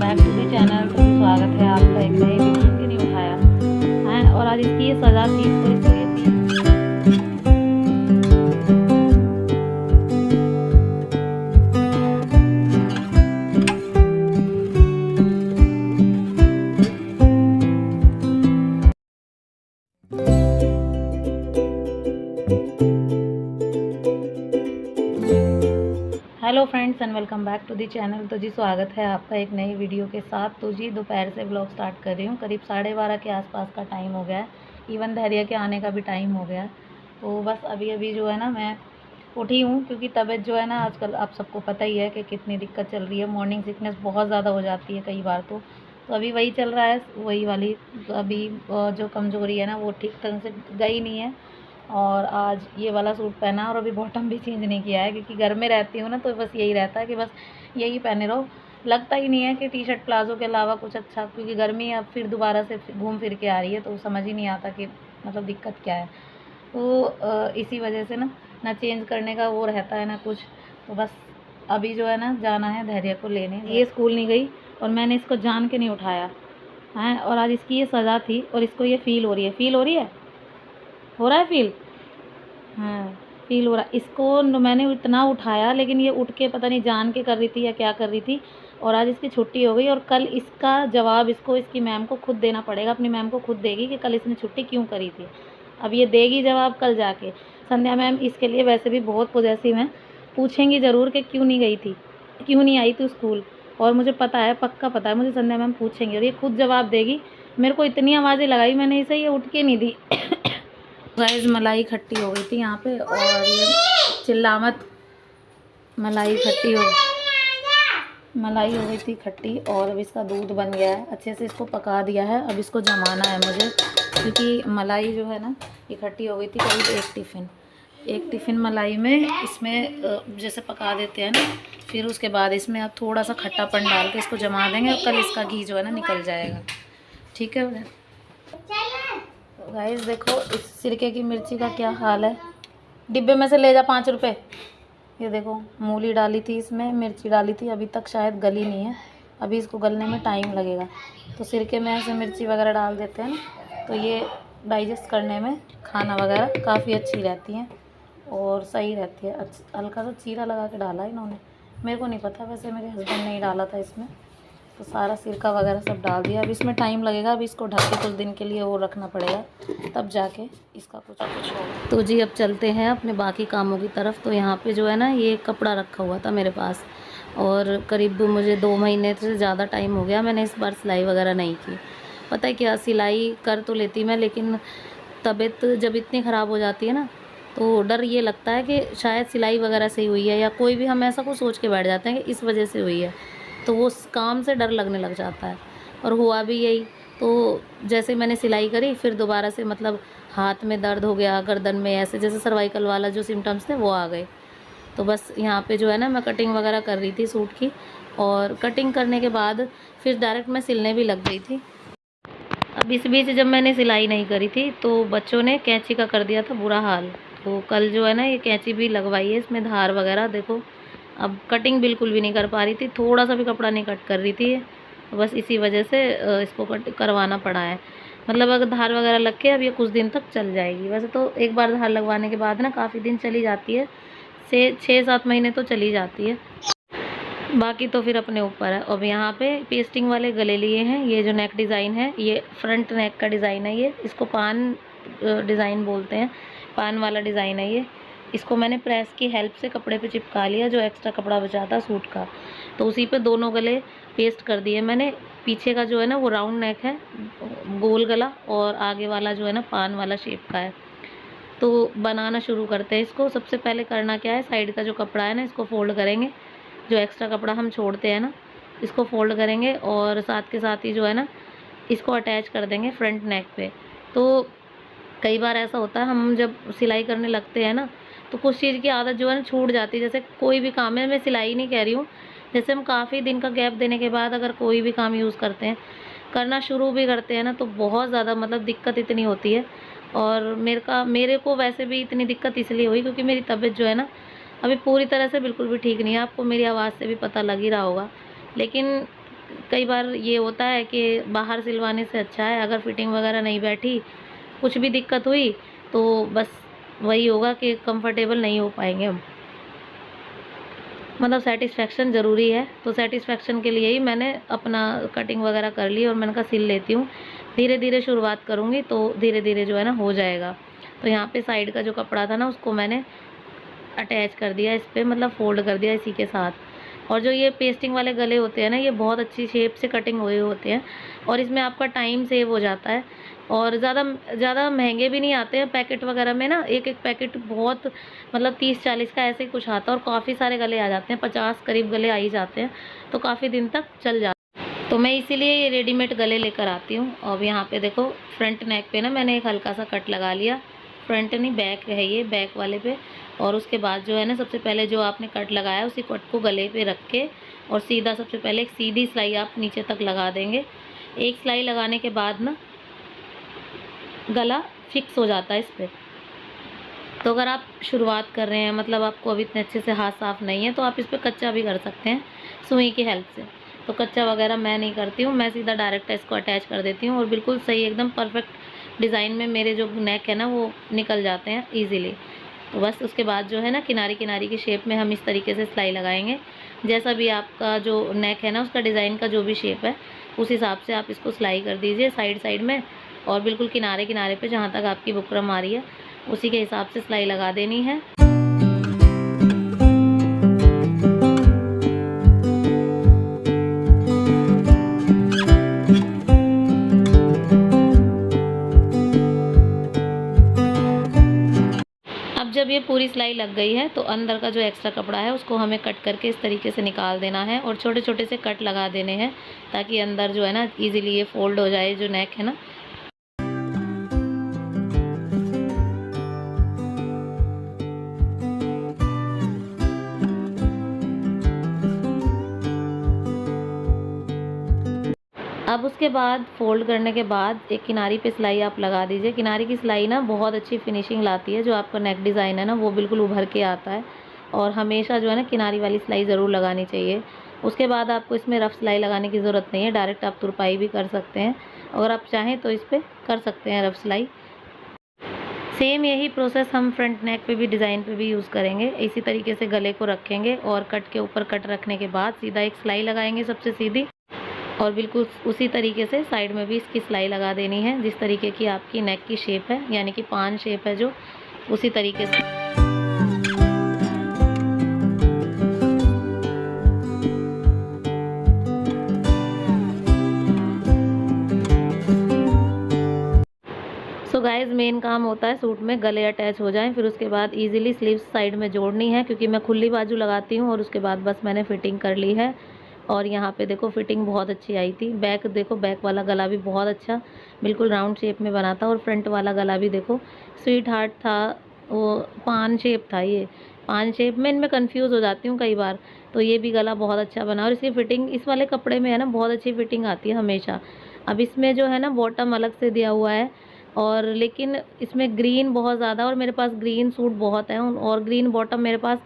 Back to the channel. तो स्वागत है आपका एक नए वीडियो के नहीं उठाया है। और आज इसकी ये सज़ा थी, तो इसको ये थी। Hello friends and welcome back to the channel. तो जी स्वागत है आपका एक नई वीडियो के साथ। तो जी दोपहर से व्लॉग स्टार्ट कर रही हूँ। करीब 12:30 के आसपास का टाइम हो गया है। इवन धैर्य के आने का भी टाइम हो गया है। तो बस अभी अभी जो है ना मैं उठी हूँ, क्योंकि तबीयत जो है ना आजकल आप सबको पता ही है कि कितनी दिक्कत चल रही है। मॉर्निंग सिकनेस बहुत ज़्यादा हो जाती है कई बार। तो अभी वही चल रहा है, वही वाली। तो अभी जो कमज़ोरी है ना वो ठीक ढंग से गई नहीं है। और आज ये वाला सूट पहना और अभी बॉटम भी चेंज नहीं किया है, क्योंकि घर में रहती हूँ ना तो बस यही रहता है कि बस यही पहने रहो। लगता ही नहीं है कि टी शर्ट प्लाजो के अलावा कुछ अच्छा, क्योंकि गर्मी अब फिर दोबारा से घूम फिर के आ रही है, तो समझ ही नहीं आता कि मतलब दिक्कत क्या है। तो इसी वजह से ना चेंज करने का वो रहता है ना कुछ। तो बस अभी जो है ना जाना है धैर्य को लेने। ये स्कूल नहीं गई और मैंने इसको जान के नहीं उठाया है। और आज इसकी ये सज़ा थी और इसको ये फील हो रही है। फील हो रही है, हो रहा है फील। हाँ, फ़ील हो रहा। इसको मैंने इतना उठाया, लेकिन ये उठ के पता नहीं जान के कर रही थी या क्या कर रही थी। और आज इसकी छुट्टी हो गई और कल इसका जवाब इसको इसकी मैम को खुद देना पड़ेगा। अपनी मैम को खुद देगी कि कल इसने छुट्टी क्यों करी थी। अब ये देगी जवाब कल जाके। संध्या मैम इसके लिए वैसे भी बहुत पॉजेसिव हैं, पूछेंगी ज़रूर कि क्यों नहीं गई थी, क्यों नहीं आई तू स्कूल। और मुझे पता है, पक्का पता है मुझे, संध्या मैम पूछेंगी और ये खुद जवाब देगी। मेरे को इतनी आवाज़ें लगाई मैंने इसे, ये उठ के नहीं दी। गाइस मलाई खट्टी हो गई थी यहाँ पे, और ये चिल्ला मत। मलाई खट्टी हो गई थी खट्टी। और अब इसका दूध बन गया है, अच्छे से इसको पका दिया है। अब इसको जमाना है मुझे, क्योंकि मलाई जो है ना ये खट्टी हो गई थी। करीब एक टिफ़िन मलाई में इसमें जैसे पका देते हैं ना, फिर उसके बाद इसमें आप थोड़ा सा खट्टापन डाल के इसको जमा देंगे और कल इसका घी जो है ना निकल जाएगा। ठीक है गाइस, देखो इस सिरके की मिर्ची का क्या हाल है। डिब्बे में से ले जा 5 रुपए। ये देखो मूली डाली थी, इसमें मिर्ची डाली थी, अभी तक शायद गली नहीं है। अभी इसको गलने में टाइम लगेगा। तो सिरके में ऐसे मिर्ची वगैरह डाल देते हैं ना, तो ये डाइजेस्ट करने में खाना वगैरह काफ़ी अच्छी रहती हैं और सही रहती है। हल्का सा चीरा लगा के डाला इन्होंने, मेरे को नहीं पता, वैसे मेरे हस्बैंड ने ही डाला था इसमें। तो सारा सिरका वगैरह सब डाल दिया। अब इसमें टाइम लगेगा, अभी इसको ढक के कुछ दिन के लिए और रखना पड़ेगा, तब जाके इसका कुछ होगा। तो जी अब चलते हैं अपने बाकी कामों की तरफ। तो यहाँ पे जो है ना ये कपड़ा रखा हुआ था मेरे पास, और करीब मुझे 2 महीने से ज़्यादा टाइम हो गया मैंने इस बार सिलाई वगैरह नहीं की। पता है क्या, सिलाई कर तो लेती मैं, लेकिन तबीयत जब इतनी ख़राब हो जाती है ना, तो डर ये लगता है कि शायद सिलाई वगैरह से ही हुई है, या कोई भी हम ऐसा कुछ सोच के बैठ जाते हैं कि इस वजह से हुई है। तो वो काम से डर लगने लग जाता है, और हुआ भी यही। तो जैसे मैंने सिलाई करी, फिर दोबारा से मतलब हाथ में दर्द हो गया, गर्दन में ऐसे जैसे सर्वाइकल वाला जो सिम्टम्स थे वो आ गए। तो बस यहाँ पे जो है ना मैं कटिंग वगैरह कर रही थी सूट की, और कटिंग करने के बाद फिर डायरेक्ट मैं सिलने भी लग गई थी। अब इस बीच जब मैंने सिलाई नहीं करी थी तो बच्चों ने कैंची का कर दिया था बुरा हाल। तो कल जो है ना ये कैंची भी लगवाई है, इसमें धार वगैरह देखो। अब कटिंग बिल्कुल भी नहीं कर पा रही थी, थोड़ा सा भी कपड़ा नहीं कट कर रही थी। बस इसी वजह से इसको कट करवाना पड़ा है। मतलब अगर धार वगैरह लग के अब ये कुछ दिन तक चल जाएगी। वैसे तो एक बार धार लगवाने के बाद ना काफ़ी दिन चली जाती है, से 6-7 महीने तो चली जाती है। बाकी तो फिर अपने ऊपर है। अब यहाँ पे पेस्टिंग वाले गले लिए हैं। ये जो नेक डिज़ाइन है, ये फ्रंट नेक का डिज़ाइन है। ये इसको पान डिज़ाइन बोलते हैं, पान वाला डिज़ाइन है ये। इसको मैंने प्रेस की हेल्प से कपड़े पे चिपका लिया, जो एक्स्ट्रा कपड़ा बचा था सूट का। तो उसी पे दोनों गले पेस्ट कर दिए मैंने। पीछे का जो है ना वो राउंड नेक है, गोल गला, और आगे वाला जो है ना पान वाला शेप का है। तो बनाना शुरू करते हैं इसको। सबसे पहले करना क्या है, साइड का जो कपड़ा है ना इसको फोल्ड करेंगे। जो एक्स्ट्रा कपड़ा हम छोड़ते हैं ना इसको फोल्ड करेंगे, और साथ के साथ ही जो है ना इसको अटैच कर देंगे फ्रंट नेक पे। तो कई बार ऐसा होता है, हम जब सिलाई करने लगते हैं ना तो कुछ चीज़ की आदत जो है ना छूट जाती है। जैसे कोई भी काम है, मैं सिलाई नहीं कह रही हूँ, जैसे हम काफ़ी दिन का गैप देने के बाद अगर कोई भी काम यूज़ करते हैं, करना शुरू भी करते हैं ना, तो बहुत ज़्यादा मतलब दिक्कत इतनी होती है। और मेरे को वैसे भी इतनी दिक्कत इसलिए हुई क्योंकि मेरी तबीयत जो है ना अभी पूरी तरह से बिल्कुल भी ठीक नहीं है। आपको मेरी आवाज़ से भी पता लग ही रहा होगा। लेकिन कई बार ये होता है कि बाहर सिलवाने से अच्छा है, अगर फिटिंग वगैरह नहीं बैठी, कुछ भी दिक्कत हुई तो बस वही होगा कि कंफर्टेबल नहीं हो पाएंगे हम। मतलब सेटिस्फेक्शन ज़रूरी है, तो सेटिस्फेक्शन के लिए ही मैंने अपना कटिंग वगैरह कर ली और मैंने कहा सिल लेती हूँ। धीरे धीरे शुरुआत करूँगी तो धीरे धीरे जो है ना हो जाएगा। तो यहाँ पे साइड का जो कपड़ा था ना उसको मैंने अटैच कर दिया इस पे, मतलब फ़ोल्ड कर दिया इसी के साथ। और जो ये पेस्टिंग वाले गले होते हैं ना, ये बहुत अच्छी शेप से कटिंग हुए होते हैं और इसमें आपका टाइम सेव हो जाता है और ज़्यादा महंगे भी नहीं आते हैं। पैकेट वगैरह में ना एक पैकेट बहुत मतलब 30-40 का ऐसे ही कुछ आता है और काफ़ी सारे गले आ जाते हैं, 50 करीब गले आ ही जाते हैं, तो काफ़ी दिन तक चल जाता है। तो मैं इसीलिए ये रेडीमेड गले लेकर आती हूँ। अब यहाँ पे देखो फ्रंट नेक पे ना मैंने एक हल्का सा कट लगा लिया, फ्रंट नहीं बैक है ये, बैक वाले पे। और उसके बाद जो है ना सबसे पहले जो आपने कट लगाया उसी कट को गले पे रख के और सीधा सबसे पहले एक सीधी सिलाई आप नीचे तक लगा देंगे। एक सिलाई लगाने के बाद ना गला फिक्स हो जाता है इस पर। तो अगर आप शुरुआत कर रहे हैं, मतलब आपको अभी इतने अच्छे से हाथ साफ नहीं है, तो आप इस पर कच्चा भी कर सकते हैं सुई की हेल्प से। तो कच्चा वगैरह मैं नहीं करती हूँ, मैं सीधा डायरेक्ट इसको अटैच कर देती हूँ और बिल्कुल सही एकदम परफेक्ट डिज़ाइन में मेरे जो नेक है ना वो निकल जाते हैं ईज़िली। तो बस उसके बाद जो है ना किनारी किनारी की शेप में हम इस तरीके से सिलाई लगाएंगे। जैसा भी आपका जो नेक है ना उसका डिज़ाइन का जो भी शेप है उस हिसाब से आप इसको सिलाई कर दीजिए साइड साइड में, और बिल्कुल किनारे किनारे पे जहाँ तक आपकी बुकरम आ रही है उसी के हिसाब से सिलाई लगा देनी है। अब जब ये पूरी सिलाई लग गई है तो अंदर का जो एक्स्ट्रा कपड़ा है उसको हमें कट करके इस तरीके से निकाल देना है और छोटे छोटे से कट लगा देने हैं ताकि अंदर जो है ना इजीली ये फोल्ड हो जाए जो नेक है ना। अब उसके बाद फ़ोल्ड करने के बाद एक किनारी पे सिलाई आप लगा दीजिए। किनारी की सिलाई ना बहुत अच्छी फिनिशिंग लाती है, जो आपका नेक डिज़ाइन है ना वो बिल्कुल उभर के आता है और हमेशा जो है ना किनारी वाली सिलाई ज़रूर लगानी चाहिए। उसके बाद आपको इसमें रफ़ सिलाई लगाने की ज़रूरत नहीं है, डायरेक्ट आप तुरपाई भी कर सकते हैं। अगर आप चाहें तो इस पर कर सकते हैं रफ़ सिलाई। सेम यही प्रोसेस हम फ्रंट नेक पे भी डिज़ाइन पे भी यूज़ करेंगे। इसी तरीके से गले को रखेंगे और कट के ऊपर कट रखने के बाद सीधा एक सिलाई लगाएंगे सबसे सीधी, और बिल्कुल उसी तरीके से साइड में भी इसकी सिलाई लगा देनी है जिस तरीके की आपकी नेक की शेप है, यानी कि पान शेप है जो, उसी तरीके से। सो गाइज़ मेन काम होता है सूट में गले अटैच हो जाएं, फिर उसके बाद इजीली स्लीव्स साइड में जोड़नी है, क्योंकि मैं खुली बाजू लगाती हूँ और उसके बाद बस मैंने फिटिंग कर ली है। और यहाँ पे देखो फिटिंग बहुत अच्छी आई थी। बैक देखो, बैक वाला गला भी बहुत अच्छा बिल्कुल राउंड शेप में बना था और फ्रंट वाला गला भी देखो स्वीट हार्ट था, वो पान शेप था। ये पान शेप में इनमें कंफ्यूज हो जाती हूँ कई बार, तो ये भी गला बहुत अच्छा बना और इसकी फिटिंग इस वाले कपड़े में है ना बहुत अच्छी फिटिंग आती है हमेशा। अब इसमें जो है ना बॉटम अलग से दिया हुआ है और लेकिन इसमें ग्रीन बहुत ज़्यादा, और मेरे पास ग्रीन सूट बहुत हैं और ग्रीन बॉटम मेरे पास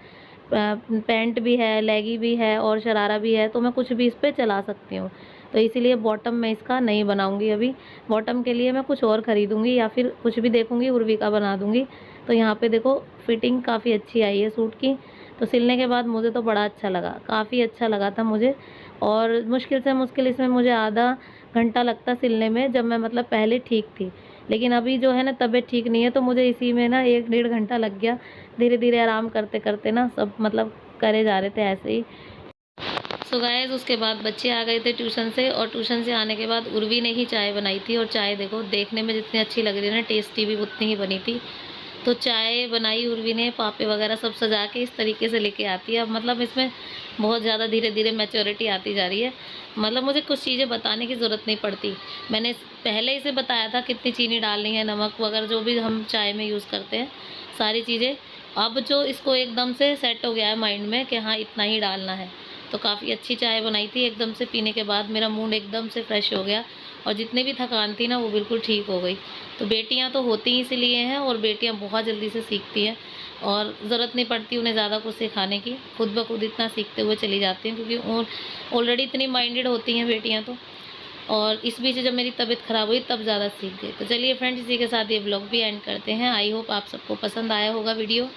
पैंट भी है, लेगी भी है और शरारा भी है, तो मैं कुछ भी इस पर चला सकती हूँ। तो इसीलिए बॉटम मैं इसका नहीं बनाऊँगी अभी। बॉटम के लिए मैं कुछ और ख़रीदूँगी या फिर कुछ भी देखूँगी, उर्वी का बना दूँगी। तो यहाँ पे देखो फिटिंग काफ़ी अच्छी आई है सूट की। तो सिलने के बाद मुझे तो बड़ा अच्छा लगा, काफ़ी अच्छा लगा था मुझे। और मुश्किल से मुश्किल इसमें मुझे आधा घंटा लगता सिलने में, जब मैं मतलब पहले ठीक थी। लेकिन अभी जो है ना तबीयत ठीक नहीं है, तो मुझे इसी में ना 1-1.5 घंटा लग गया। धीरे धीरे आराम करते करते ना सब मतलब करे जा रहे थे ऐसे ही। सो गाइस उसके बाद बच्चे आ गए थे ट्यूशन से, और ट्यूशन से आने के बाद उर्वी ने ही चाय बनाई थी। और चाय देखो देखने में जितनी अच्छी लग रही है ना, टेस्टी भी उतनी ही बनी थी। तो चाय बनाई उर्वी ने, पापे वगैरह सब सजा के इस तरीके से लेके आती है। अब मतलब इसमें बहुत ज़्यादा धीरे धीरे मैच्योरिटी आती जा रही है। मतलब मुझे कुछ चीज़ें बताने की ज़रूरत नहीं पड़ती, मैंने पहले इसे बताया था कितनी चीनी डालनी है, नमक वगैरह जो भी हम चाय में यूज़ करते हैं सारी चीज़ें। अब जो इसको एकदम से सेट हो गया है माइंड में कि हाँ इतना ही डालना है, तो काफ़ी अच्छी चाय बनाई थी। एकदम से पीने के बाद मेरा मूड एकदम से फ्रेश हो गया और जितने भी थकान थी ना वो बिल्कुल ठीक हो गई। तो बेटियाँ तो होती ही इसीलिए हैं और बेटियाँ बहुत जल्दी से सीखती हैं और ज़रूरत नहीं पड़ती उन्हें ज़्यादा कुछ सिखाने की, खुद ब खुद इतना सीखते हुए चली जाती हैं क्योंकि ऑलरेडी इतनी माइंडेड होती हैं बेटियाँ तो। और इस बीच जब मेरी तबीयत ख़राब हुई तब ज़्यादा सीख गई। तो चलिए फ्रेंड्स, इसी के साथ ये व्लॉग भी एंड करते हैं। आई होप आप सबको पसंद आया होगा वीडियो।